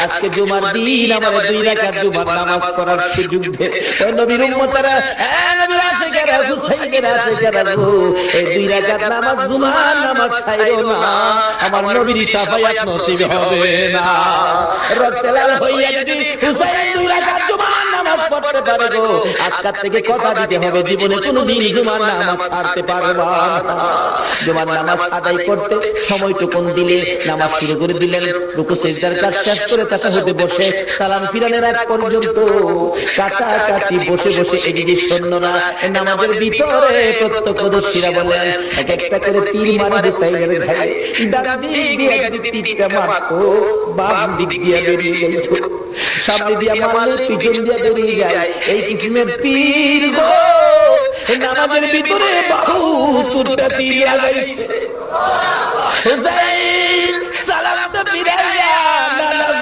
আজকে জুমার দিন আমার 2 রাকাত জুমার নামাজ পড়ার সুযোগ দে। ও নবীর উম্মতরা, নবীর আশিকেরা, হুসাইনের আশিকেরা গো, এই 2 রাকাত নামাজ জুমার নামাজ ছাইরো না, আমার নবীর শাফায়াত নসিব হবে না। রক্তে লাল হইয়া যদি হুসাইন 2 রাকাত জুমার নামাজ পড়তে পারে গো, আজকাল থেকে কথা দিতে হবে জীবনে কোনোদিন জুমার নামাজ ছাড়তে পারবা না। জুমার নামাজ আদায় করতে সময়টুকুন দিলে নামাজ শুরু করে দিলেন, রুকু সিজদার কাজ শেষ করে তাশাহুদে বসে সালাম ফিরানোর আগ পর্যন্ত কাছাকাছি বসে বসে এদিকে সৈন্যরা নামাজের ভিতরে প্রত্যক্ষদর্শীরা বলেন এক একটা করে তীর মারে হুসাইনের গায়ে। ডান দিক দিয়ে যদি তীরটা মারতো, বাম দিক দিয়ে বেরিয়ে যেত, সামনে দিয়ে মারলে পিছন দিয়ে বেরিয়ে যায়, এই কিসিমের তীর গো নামাজের ভিতরে বাহুটা তীর লাগাইছে। হুসাইন সালামটা ফিরাইয়া